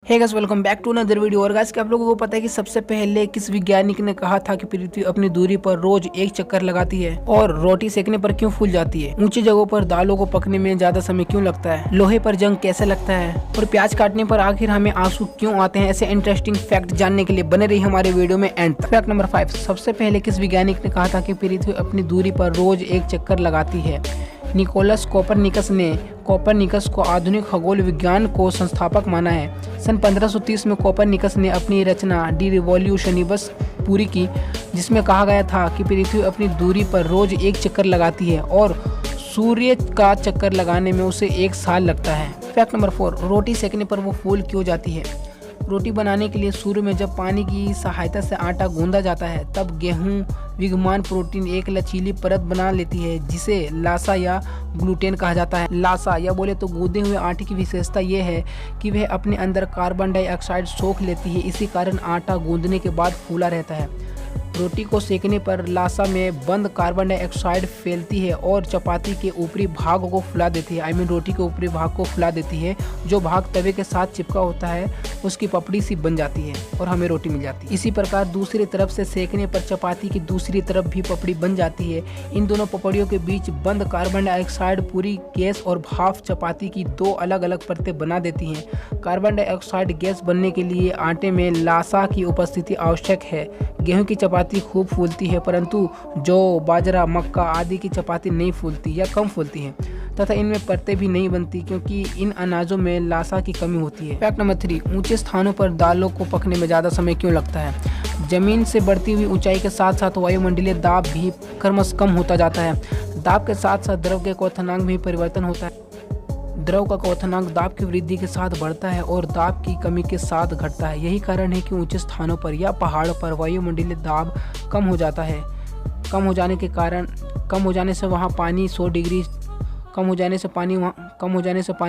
Hey guys, welcome back to another video. और guys, क्या आप लोगों को पता है कि सबसे पहले किस वैज्ञानिक ने कहा था कि पृथ्वी अपनी दूरी पर रोज एक चक्कर लगाती है? और रोटी सेकने पर क्यों फूल जाती है? ऊंची जगहों पर दालों को पकने में ज्यादा समय क्यों लगता है? लोहे पर जंग कैसे लगता है? और प्याज काटने पर आखिर हमें आंसू क्यों आते हैं? ऐसे इंटरेस्टिंग फैक्ट जानने के लिए बने रही हमारे वीडियो में एंड तक। फैक्ट नंबर 5, सबसे पहले किस वैज्ञानिक ने कहा था कि पृथ्वी अपनी दूरी पर रोज एक चक्कर लगाती है? निकोलस कोपरनिकस ने कोपरनिकस को आधुनिक खगोल विज्ञान को संस्थापक माना है। सन 1530 में कोपरनिकस ने अपनी रचना डी रिवोल्यूशनिबस पूरी की, जिसमें कहा गया था कि पृथ्वी अपनी दूरी पर रोज एक चक्कर लगाती है और सूर्य का चक्कर लगाने में उसे 1 साल लगता है। फैक्ट नंबर 4, रोटी सेकने पर वो फूल क्यों जाती है? रोटी बनाने के लिए शुरू में जब पानी की सहायता से आटा गूंदा जाता है, तब गेहूं विद्यमान प्रोटीन एक लचीली परत बना लेती है, जिसे लासा या ग्लूटेन कहा जाता है। लासा या बोले तो गूंदे हुए आटे की विशेषता यह है कि वह अपने अंदर कार्बन डाइऑक्साइड सोख लेती है। इसी कारण आटा गूंदने के बाद फूला रहता है। रोटी को सेकने पर लासा में बंद कार्बन डाइऑक्साइड फैलती है और चपाती के ऊपरी भाग को फुला देती है। रोटी के ऊपरी भाग को फुला देती है। जो भाग तवे के साथ चिपका होता है उसकी पपड़ी सी बन जाती है और हमें रोटी मिल जाती है। इसी प्रकार दूसरी तरफ से सेकने पर चपाती की दूसरी तरफ भी पपड़ी बन जाती है। इन दोनों पपड़ियों के बीच बंद कार्बन डाइऑक्साइड पूरी गैस और भाप चपाती की 2 अलग अलग परतें बना देती हैं। कार्बन डाइऑक्साइड गैस बनने के लिए आटे में लासा की उपस्थिति आवश्यक है। गेहूं की चपाती खूब फूलती है, परंतु जौ, बाजरा, मक्का आदि की चपाती नहीं फूलती या कम फूलती है तथा इनमें परतें भी नहीं बनती, क्योंकि इन अनाजों में लासा की कमी होती है। फैक्ट नंबर 3, ऊंचे स्थानों पर दालों को पकने में ज़्यादा समय क्यों लगता है? जमीन से बढ़ती हुई ऊंचाई के साथ साथ वायुमंडलीय दाब भी क्रमशः कम होता जाता है। दाब के साथ साथ द्रव के क्वथनांक में परिवर्तन होता है। द्रव का क्वथनांक दाब की वृद्धि के साथ बढ़ता है और दाब की कमी के साथ घटता है। यही कारण है कि ऊंचे स्थानों पर या पहाड़ों पर वायुमंडलीय दाब कम हो जाता है। कम हो जाने से पानी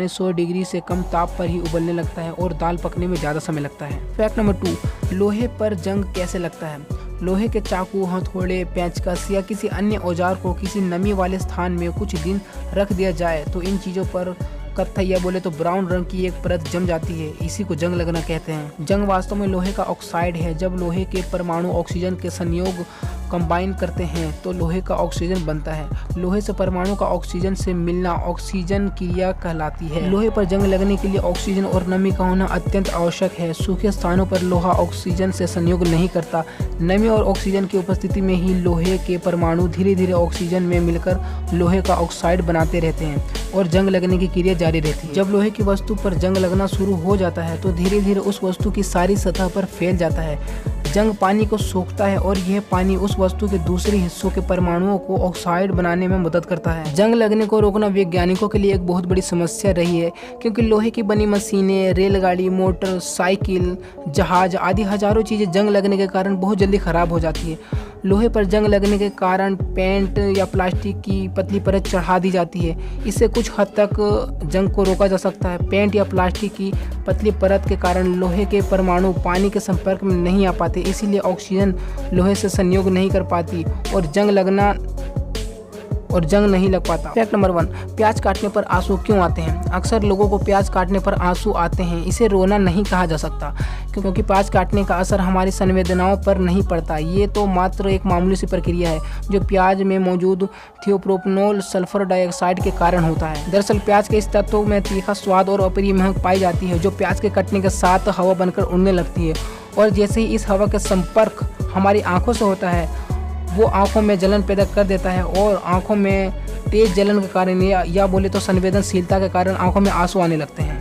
100 डिग्री से कम ताप पर ही उबलने लगता है और दाल पकने में ज़्यादा समय लगता है। फैक्ट नंबर 2, लोहे पर जंग कैसे लगता है? लोहे के चाकू, हथौड़े, पेंचकस या किसी अन्य औजार को किसी नमी वाले स्थान में कुछ दिन रख दिया जाए तो इन चीज़ों पर कत्थई या बोले तो ब्राउन रंग की एक परत जम जाती है। इसी को जंग लगना कहते हैं। जंग वास्तव में लोहे का ऑक्साइड है। जब लोहे के परमाणु ऑक्सीजन के संयोग कंबाइन करते हैं तो लोहे का ऑक्सीजन बनता है। लोहे से परमाणु का ऑक्सीजन से मिलना ऑक्सीजन क्रिया कहलाती है। लोहे पर जंग लगने के लिए ऑक्सीजन और नमी का होना अत्यंत आवश्यक है। सूखे स्थानों पर लोहा ऑक्सीजन से संयोग नहीं करता। नमी और ऑक्सीजन की उपस्थिति में ही लोहे के परमाणु धीरे धीरे ऑक्सीजन में मिलकर लोहे का ऑक्साइड बनाते रहते हैं और जंग लगने की क्रिया जारी रहती है। जब लोहे की वस्तु पर जंग लगना शुरू हो जाता है तो धीरे धीरे उस वस्तु की सारी सतह पर फैल जाता है। जंग पानी को सोखता है और यह पानी उस वस्तु के दूसरे हिस्सों के परमाणुओं को ऑक्साइड बनाने में मदद करता है। जंग लगने को रोकना वैज्ञानिकों के लिए एक बहुत बड़ी समस्या रही है, क्योंकि लोहे की बनी मशीनें, रेलगाड़ी, मोटर, साइकिल, जहाज आदि हजारों चीजें जंग लगने के कारण बहुत जल्दी खराब हो जाती है। लोहे पर जंग लगने के कारण पेंट या प्लास्टिक की पतली परत चढ़ा दी जाती है। इससे कुछ हद तक जंग को रोका जा सकता है। पेंट या प्लास्टिक की पतली परत के कारण लोहे के परमाणु पानी के संपर्क में नहीं आ पाते, इसीलिए ऑक्सीजन लोहे से संयोग नहीं कर पाती और जंग नहीं लग पाता। फैक्ट नंबर 1, प्याज काटने पर आंसू क्यों आते हैं? अक्सर लोगों को प्याज काटने पर आंसू आते हैं। इसे रोना नहीं कहा जा सकता, क्योंकि प्याज काटने का असर हमारी संवेदनाओं पर नहीं पड़ता। ये तो मात्र एक मामूली सी प्रक्रिया है जो प्याज में मौजूद थियोप्रोपनोल सल्फर डाइऑक्साइड के कारण होता है। दरअसल प्याज के इस तत्व में तीखा स्वाद और अप्रिय महक पाई जाती है, जो प्याज के कटने के साथ हवा बनकर उड़ने लगती है। और जैसे ही इस हवा का संपर्क हमारी आंखों से होता है, वो आंखों में जलन पैदा कर देता है और आंखों में तेज जलन के कारण या बोले तो संवेदनशीलता के कारण आंखों में आंसू आने लगते हैं।